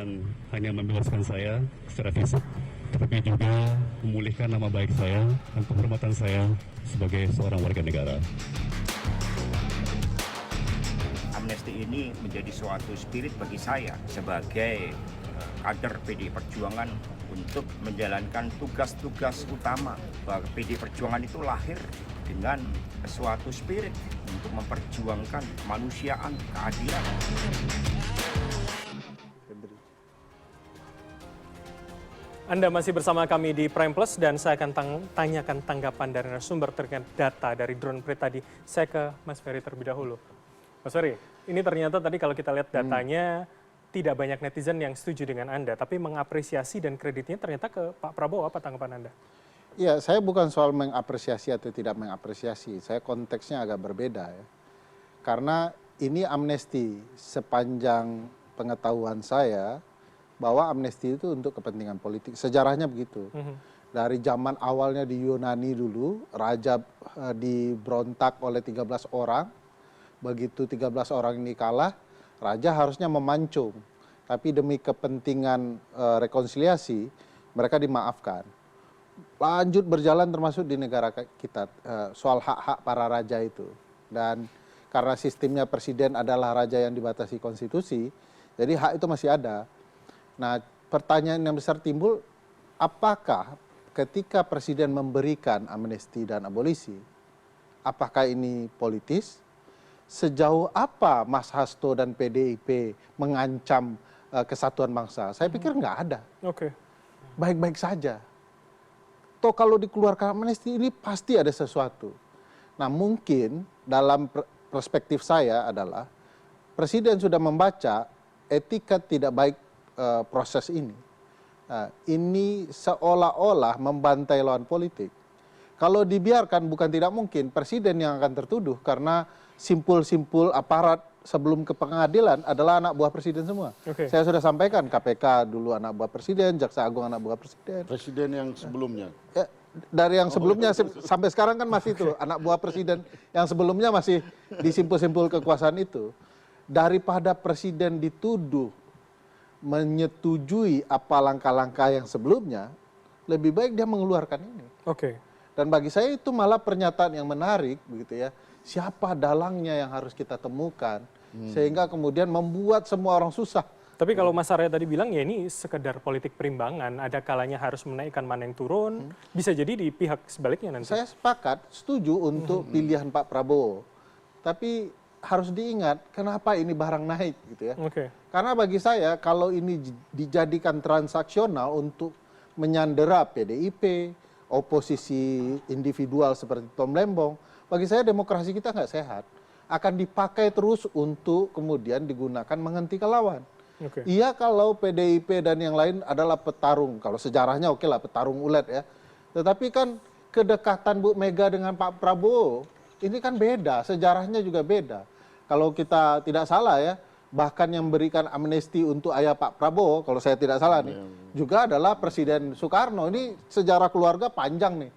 bukan hanya membebaskan saya secara fisik, tetapi juga memulihkan nama baik saya dan kehormatan saya sebagai seorang warga negara. Amnesti ini menjadi suatu spirit bagi saya sebagai kader PDI Perjuangan untuk menjalankan tugas-tugas utama. Bahwa PDI Perjuangan itu lahir dengan suatu spirit untuk memperjuangkan kemanusiaan, keadilan. Anda masih bersama kami di Prime Plus dan saya akan tanyakan tanggapan dari narasumber terkait data dari drone Prit tadi. Saya ke Mas Ferry terlebih dahulu. Mas Ferry, ini ternyata tadi kalau kita lihat datanya tidak banyak netizen yang setuju dengan Anda, tapi mengapresiasi dan kreditnya ternyata ke Pak Prabowo. Apa tanggapan Anda? Ya, saya bukan soal mengapresiasi atau tidak mengapresiasi. Saya konteksnya agak berbeda ya. Karena ini amnesti sepanjang pengetahuan saya, bahwa amnesti itu untuk kepentingan politik. Sejarahnya begitu. Dari zaman awalnya di Yunani dulu, raja diberontak oleh 13 orang. Begitu 13 orang ini kalah, raja harusnya memancung. Tapi demi kepentingan rekonsiliasi, mereka dimaafkan. Lanjut berjalan termasuk di negara kita, soal hak-hak para raja itu. Dan karena sistemnya presiden adalah raja yang dibatasi konstitusi, jadi hak itu masih ada. Nah, pertanyaan yang besar timbul, apakah ketika presiden memberikan amnesti dan abolisi, apakah ini politis? Sejauh apa Mas Hasto dan PDIP mengancam kesatuan bangsa? Saya pikir nggak ada. Oke. Baik-baik saja. Toh kalau dikeluarkan amnesti ini pasti ada sesuatu. Nah, mungkin dalam perspektif saya adalah presiden sudah membaca etika tidak baik proses ini. Ini seolah-olah membantai lawan politik. Kalau dibiarkan bukan tidak mungkin presiden yang akan tertuduh karena simpul-simpul aparat sebelum ke pengadilan adalah anak buah presiden semua. Saya sudah sampaikan KPK dulu anak buah presiden, Jaksa Agung anak buah presiden. Presiden yang sebelumnya. Ya, dari yang sebelumnya sampai sekarang kan masih itu anak buah presiden yang sebelumnya masih disimpul-simpul kekuasaan itu. Daripada presiden dituduh menyetujui apa langkah-langkah yang sebelumnya, lebih baik dia mengeluarkan ini. Dan bagi saya itu malah pernyataan yang menarik, begitu ya. Siapa dalangnya yang harus kita temukan, sehingga kemudian membuat semua orang susah. Tapi kalau Mas Arya tadi bilang ya ini sekedar politik perimbangan, ada kalanya harus menaikkan mana yang turun, bisa jadi di pihak sebaliknya nanti. Saya sepakat, setuju untuk pilihan Pak Prabowo. Tapi harus diingat kenapa ini barang naik gitu ya. Karena bagi saya kalau ini dijadikan transaksional untuk menyandera PDIP, oposisi individual seperti Tom Lembong, bagi saya demokrasi kita nggak sehat. Akan dipakai terus untuk kemudian digunakan menghentikan lawan. Iya kalau PDIP dan yang lain adalah petarung, kalau sejarahnya oke lah petarung ulet ya. Tetapi kan kedekatan Bu Mega dengan Pak Prabowo ini kan beda, sejarahnya juga beda. Kalau kita tidak salah ya, bahkan yang memberikan amnesti untuk ayah Pak Prabowo, kalau saya tidak salah nih, juga adalah Presiden Soekarno. Ini sejarah keluarga panjang nih.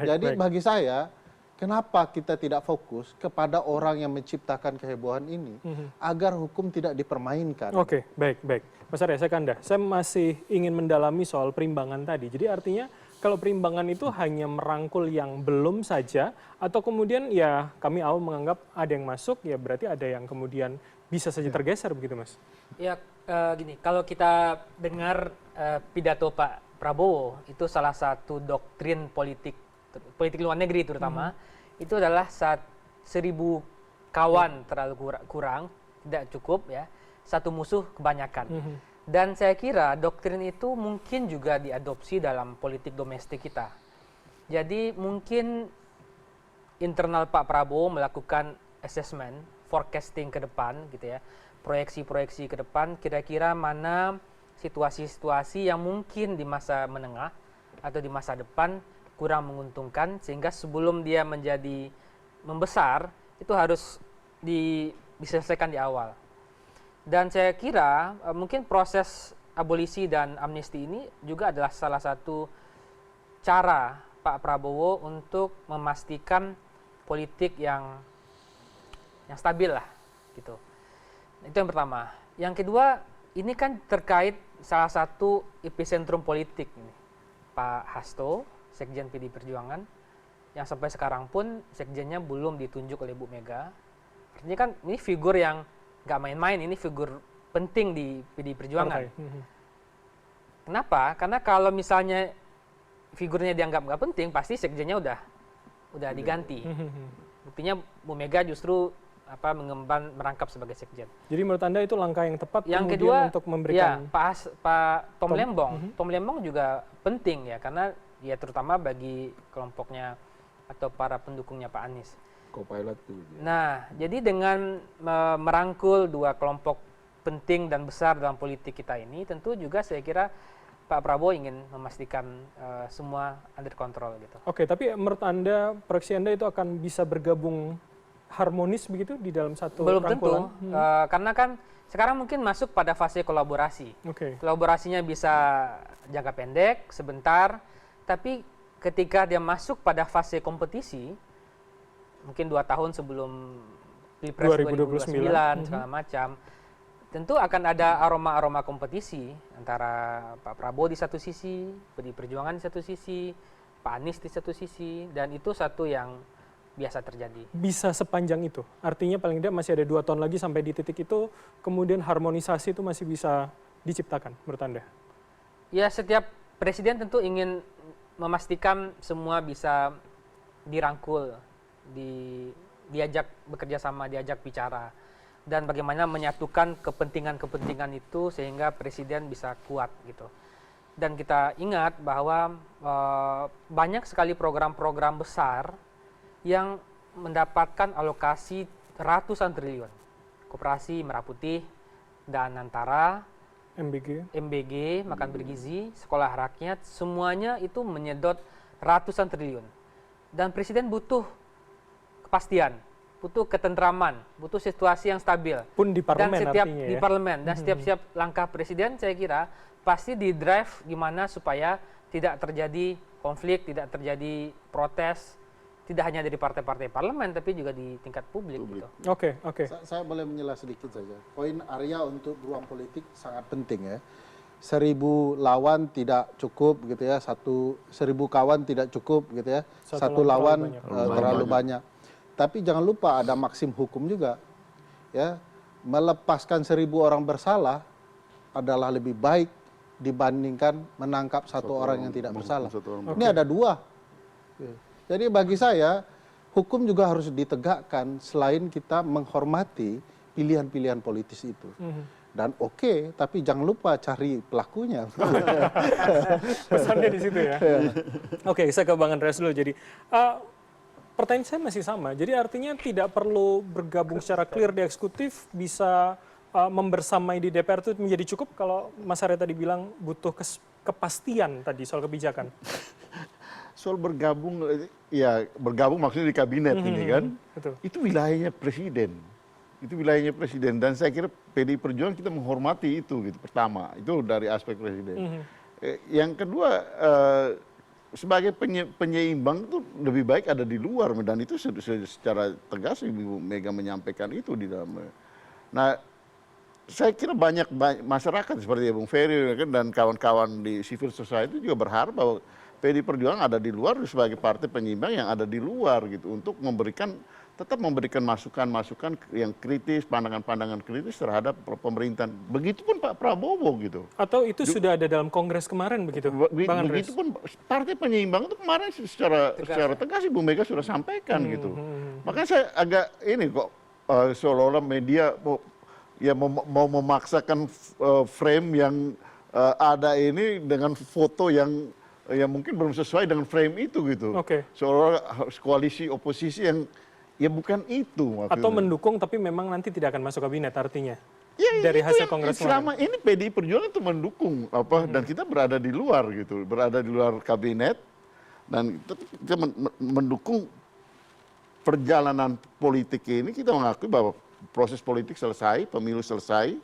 Jadi bagi saya, kenapa kita tidak fokus kepada orang yang menciptakan kehebohan ini, agar hukum tidak dipermainkan. Baik. Mas Arya, saya ke Anda. Saya masih ingin mendalami soal perimbangan tadi. Jadi artinya kalau perimbangan itu hanya merangkul yang belum saja, atau kemudian ya kami awal menganggap ada yang masuk, ya berarti ada yang kemudian bisa saja tergeser begitu Mas? Ya gini, kalau kita dengar pidato Pak Prabowo, itu salah satu doktrin politik luar negeri terutama, itu adalah 1.000 kawan terlalu kurang, tidak cukup ya, satu musuh kebanyakan. Dan saya kira doktrin itu mungkin juga diadopsi dalam politik domestik kita. Jadi mungkin internal Pak Prabowo melakukan assessment, forecasting ke depan gitu ya, proyeksi-proyeksi ke depan, kira-kira mana situasi-situasi yang mungkin di masa menengah atau di masa depan kurang menguntungkan, sehingga sebelum dia menjadi membesar itu harus diselesaikan di awal. Dan saya kira mungkin proses abolisi dan amnesti ini juga adalah salah satu cara Pak Prabowo untuk memastikan politik yang stabil lah gitu. Itu yang pertama. Yang kedua, ini kan terkait salah satu epicentrum politik ini. Pak Hasto, Sekjen PD Perjuangan, yang sampai sekarang pun sekjennya belum ditunjuk oleh Bu Mega. Artinya kan ini figur yang nggak main-main, ini figur penting di PD Perjuangan. Kenapa? Karena kalau misalnya figurnya dianggap nggak penting, pasti sekjennya udah diganti. Buktinya Bu Mega justru mengemban merangkap sebagai sekjen. Jadi menurut Anda itu langkah yang tepat Yang kemudian kedua, untuk memberikan Pak Tom Lembong. Tom Lembong juga penting ya, karena ya terutama bagi kelompoknya atau para pendukungnya Pak Anies. Co-pilot itu. Nah, jadi dengan merangkul dua kelompok penting dan besar dalam politik kita ini, tentu juga saya kira Pak Prabowo ingin memastikan semua under control gitu. Oke, tapi menurut Anda, proyeksi Anda itu akan bisa bergabung harmonis begitu di dalam satu Belum rangkulan? tentu, karena kan sekarang mungkin masuk pada fase kolaborasi. Oke. Kolaborasinya bisa jangka pendek, sebentar, tapi ketika dia masuk pada fase kompetisi, mungkin 2 tahun sebelum Pilpres 2029 segala macam, tentu akan ada aroma-aroma kompetisi antara Pak Prabowo di satu sisi, PD Perjuangan di satu sisi, Pak Anies di satu sisi, dan itu satu yang biasa terjadi. Bisa sepanjang itu? Artinya paling tidak masih ada 2 tahun lagi sampai di titik itu, kemudian harmonisasi itu masih bisa diciptakan menurut Anda? Ya, setiap presiden tentu ingin memastikan semua bisa dirangkul, diajak bekerja sama, diajak bicara, dan bagaimana menyatukan kepentingan-kepentingan itu sehingga presiden bisa kuat gitu. Dan kita ingat bahwa banyak sekali program-program besar yang mendapatkan alokasi ratusan triliun. Koperasi Merah Putih dan Antara, MBG, Makan Bergizi, Sekolah Rakyat, semuanya itu menyedot ratusan triliun. Dan presiden butuh kepastian, butuh ketentraman, butuh situasi yang stabil. Pun di parlemen dan setiap artinya di ya? parlemen dan setiap langkah presiden saya kira pasti di drive gimana supaya tidak terjadi konflik, tidak terjadi protes, tidak hanya dari partai-partai parlemen tapi juga di tingkat publik. Gitu. Oke. Saya boleh menjelaskan sedikit saja. Poin Arya untuk ruang politik sangat penting ya. 1000 lawan tidak cukup gitu ya, 1000 kawan tidak cukup gitu ya, satu lawan terlalu banyak. Tapi jangan lupa ada maksim hukum juga ya, melepaskan 1000 orang bersalah adalah lebih baik dibandingkan menangkap satu orang yang tidak bersalah. Ini ada 2. Jadi bagi saya hukum juga harus ditegakkan selain kita menghormati pilihan-pilihan politis itu. Dan tapi jangan lupa cari pelakunya. Pesannya di situ ya. Oke, saya ke Bang Andreas dulu. Jadi pertanyaan saya masih sama. Jadi artinya tidak perlu bergabung secara clear di eksekutif, bisa membersamai di DPR itu menjadi cukup kalau Mas Arya tadi bilang butuh kepastian tadi soal kebijakan. Soal bergabung, ya bergabung maksudnya di kabinet ini kan, Betul. itu wilayahnya presiden. Itu wilayahnya presiden dan saya kira PDI Perjuangan kita menghormati itu gitu. Pertama, itu dari aspek presiden. Yang kedua, sebagai penyeimbang itu lebih baik ada di luar dan itu secara tegas Ibu Mega menyampaikan itu di dalam. Nah, saya kira banyak masyarakat seperti Bung Ferry dan kawan-kawan di civil society juga berharap bahwa PDI Perjuangan ada di luar sebagai partai penyeimbang yang ada di luar gitu untuk tetap memberikan masukan-masukan yang kritis, pandangan-pandangan kritis terhadap pemerintahan. Begitupun Pak Prabowo gitu. Atau itu sudah ada dalam Kongres kemarin begitu, Bang Andreas? Begitupun partai penyeimbang itu kemarin secara tegas Ibu Mega sudah sampaikan gitu. Makanya saya agak ini kok seolah-olah media mau memaksakan frame yang ada ini dengan foto yang mungkin belum sesuai dengan frame itu gitu. Seolah-olah koalisi oposisi yang ya bukan itu maksudnya. Atau mendukung tapi memang nanti tidak akan masuk kabinet artinya. Ya, dari hasil Kongres selama ini PDI Perjuangan itu mendukung dan kita berada di luar gitu, berada di luar kabinet dan kita mendukung perjalanan politik ini. Kita mengakui bahwa proses politik selesai, pemilu selesai,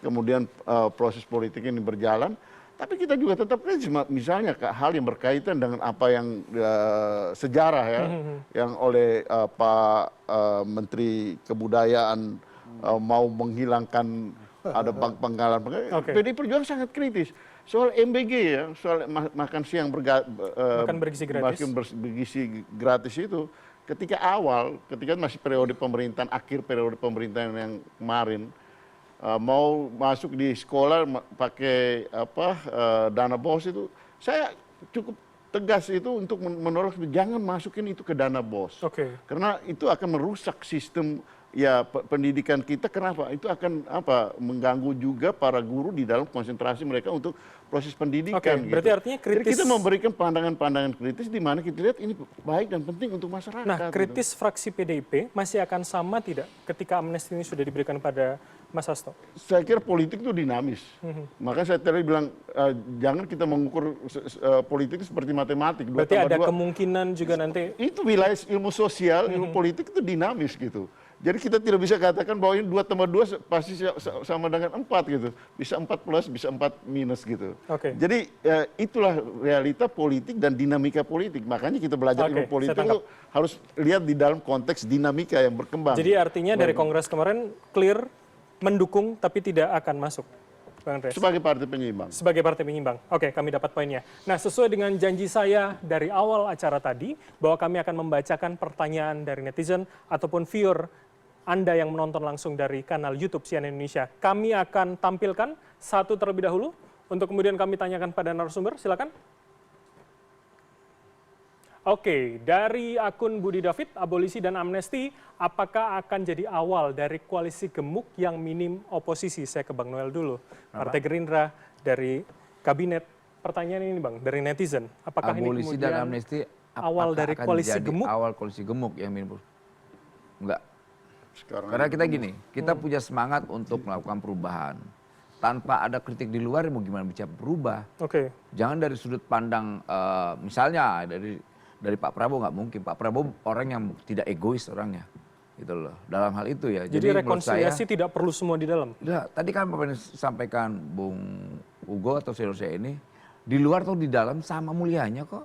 kemudian proses politik ini berjalan. Tapi kita juga tetap kritis, misalnya hal yang berkaitan dengan apa yang sejarah ya, yang oleh Pak Menteri Kebudayaan mau menghilangkan ada penggalan. Oke. PDI Perjuangan sangat kritis soal MBG ya, soal makan siang Makan bergizi gratis. makan bergizi gratis itu. Ketika masih periode pemerintahan, akhir periode pemerintahan yang kemarin, mau masuk di sekolah pakai dana BOS itu, saya cukup tegas itu untuk menolak, jangan masukin itu ke dana BOS. Oke. Karena itu akan merusak sistem ya pendidikan kita. Kenapa? Itu akan mengganggu juga para guru di dalam konsentrasi mereka untuk proses pendidikan. Oke, berarti artinya Jadi kritis. kita memberikan pandangan-pandangan kritis di mana kita lihat ini baik dan penting untuk masyarakat. Nah, gitu. kritis fraksi PDIP masih akan sama tidak ketika amnesti ini sudah diberikan pada Mas Hasto? Saya kira politik itu dinamis. Makanya saya tadi bilang jangan kita mengukur politik itu seperti matematik. Berarti ada kemungkinan juga nanti. Itu wilayah ilmu sosial, ilmu politik itu dinamis gitu. Jadi kita tidak bisa katakan bahwa ini 2 tambah 2 pasti sama dengan 4 gitu. Bisa 4 plus, bisa 4 minus gitu. Oke. Jadi itulah realita politik dan dinamika politik. Makanya kita belajar ilmu politik itu harus lihat di dalam konteks dinamika yang berkembang. Jadi artinya dari Kongres kemarin clear mendukung tapi tidak akan masuk, Bang Andreas? Sebagai partai penyeimbang. Sebagai partai penyeimbang. Oke, kami dapat poinnya. Nah, sesuai dengan janji saya dari awal acara tadi, bahwa kami akan membacakan pertanyaan dari netizen ataupun viewer Anda yang menonton langsung dari kanal YouTube CNN Indonesia. Kami akan tampilkan satu terlebih dahulu, untuk kemudian kami tanyakan pada narasumber. Silakan. Oke, dari akun Budi David, abolisi dan amnesti, apakah akan jadi awal dari koalisi gemuk yang minim oposisi? Saya ke Bang Noel dulu. Partai Gerindra, dari kabinet. Pertanyaan ini Bang, dari netizen. Apakah abolisi ini kemudian dan amnesti awal dari akan koalisi jadi gemuk? awal koalisi gemuk yang minim? Enggak. Sekarang Karena kita gini, kita punya semangat untuk melakukan perubahan. Tanpa ada kritik di luar, mau gimana bisa berubah? Oke. Jangan dari sudut pandang, misalnya dari Pak Prabowo nggak mungkin. Pak Prabowo orang yang tidak egois orangnya, gitu loh. Dalam hal itu ya. Jadi rekonsiliasi tidak perlu semua di dalam. Ya, tadi kan Bapak sampaikan Bung Ugo atau senior saya ini, di luar atau di dalam sama mulianya kok.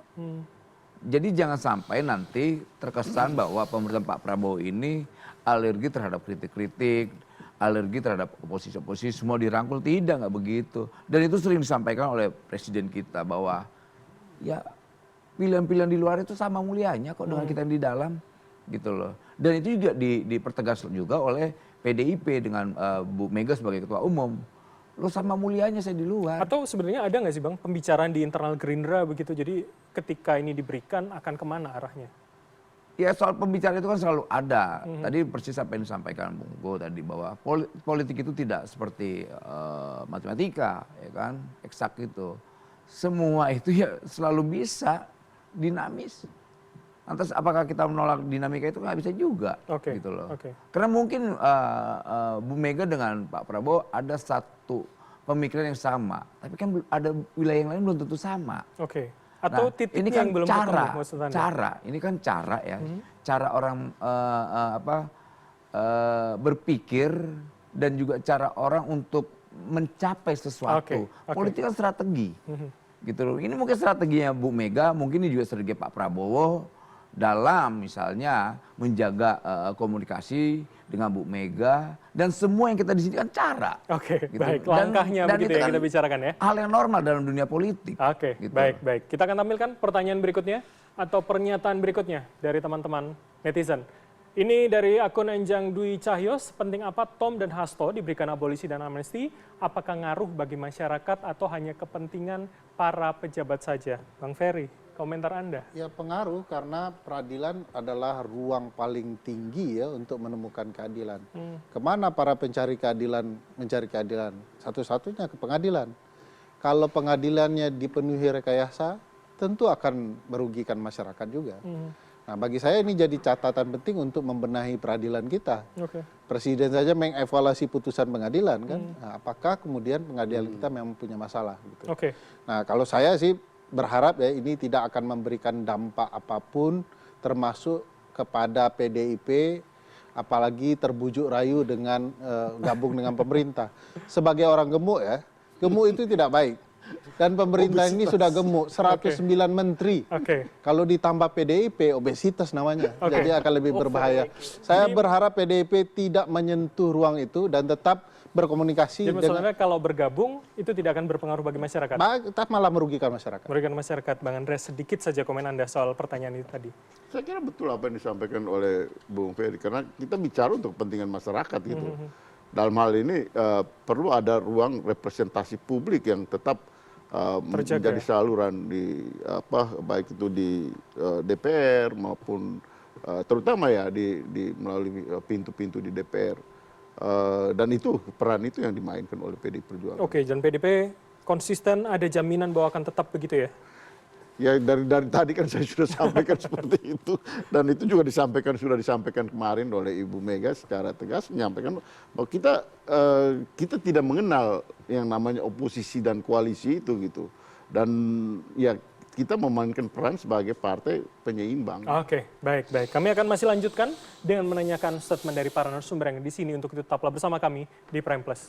Jadi jangan sampai nanti terkesan bahwa pemerintahan Pak Prabowo ini alergi terhadap kritik-kritik, alergi terhadap oposisi-oposisi, semua dirangkul. Tidak, nggak begitu. Dan itu sering disampaikan oleh presiden kita bahwa ya pilihan-pilihan di luar itu sama mulianya kok dengan kita yang di dalam, gitu loh. Dan itu juga dipertegas juga oleh PDIP dengan Bu Mega sebagai ketua umum. Lo sama mulianya saya di luar. Atau sebenarnya ada nggak sih Bang pembicaraan di internal Gerindra begitu? Jadi ketika ini diberikan akan kemana arahnya? Ya soal pembicaraan itu kan selalu ada. Tadi persis apa yang disampaikan Bung Go tadi bahwa politik itu tidak seperti matematika, ya kan, eksak itu. Semua itu ya selalu bisa dinamis. Lantas apakah kita menolak dinamika itu? Nggak bisa juga, gitu loh. Karena mungkin Bu Mega dengan Pak Prabowo ada satu pemikiran yang sama, tapi kan ada wilayah yang lain belum tentu sama. Atau titiknya ini kan yang belum cara, ini kan cara ya, cara orang berpikir dan juga cara orang untuk mencapai sesuatu. Politik kan strategi, gitu loh. Ini mungkin strateginya Bu Mega, mungkin ini juga strategi Pak Prabowo dalam misalnya menjaga komunikasi dengan Bu Mega, dan semua yang kita di sini kan cara. Gitu. Baik, langkahnya dan begitu ya kan kita bicarakan ya. Hal yang normal dalam dunia politik. Gitu. Baik. Kita akan tampilkan pertanyaan berikutnya atau pernyataan berikutnya dari teman-teman netizen. Ini dari akun Enjang Dwi Cahyo, sepenting apa Tom dan Hasto diberikan abolisi dan amnesti? Apakah ngaruh bagi masyarakat atau hanya kepentingan para pejabat saja? Bang Ferry, komentar Anda? Ya pengaruh, karena peradilan adalah ruang paling tinggi ya untuk menemukan keadilan. Kemana para pencari keadilan mencari keadilan? Satu-satunya ke pengadilan. Kalau pengadilannya dipenuhi rekayasa, tentu akan merugikan masyarakat juga. Nah, bagi saya ini jadi catatan penting untuk membenahi peradilan kita. Presiden saja mengevaluasi putusan pengadilan kan. Nah, apakah kemudian pengadilan kita memang punya masalah? Gitu. Nah, kalau saya sih berharap ya ini tidak akan memberikan dampak apapun, termasuk kepada PDIP, apalagi terbujuk rayu dengan gabung dengan pemerintah. Sebagai orang gemuk ya, gemuk itu tidak baik. Dan pemerintah ini sudah gemuk, 109 menteri. Kalau ditambah PDIP, obesitas namanya. Jadi akan lebih berbahaya. Saya berharap PDIP tidak menyentuh ruang itu dan tetap berkomunikasi Jadi dengan maksudnya kalau bergabung itu tidak akan berpengaruh bagi masyarakat. tetap malah merugikan masyarakat. Merugikan masyarakat. Bang Andreas, sedikit saja komen Anda soal pertanyaan itu tadi. Saya kira betul apa yang disampaikan oleh Bung Ferry, karena kita bicara untuk kepentingan masyarakat gitu. Dalam hal ini perlu ada ruang representasi publik yang tetap menjadi saluran di baik itu di DPR maupun terutama ya di melalui pintu-pintu di DPR. Dan itu peran itu yang dimainkan oleh PDI Perjuangan. Oke, dan PDP konsisten ada jaminan bahwa akan tetap begitu ya? Ya dari tadi kan saya sudah sampaikan seperti itu, dan itu juga sudah disampaikan kemarin oleh Ibu Mega secara tegas menyampaikan bahwa kita tidak mengenal yang namanya oposisi dan koalisi itu gitu, dan ya kita memainkan peran sebagai partai penyeimbang. Oke, baik. Kami akan masih lanjutkan dengan menanyakan statement dari para narasumber yang di sini untuk itu tetaplah bersama kami di Prime Plus.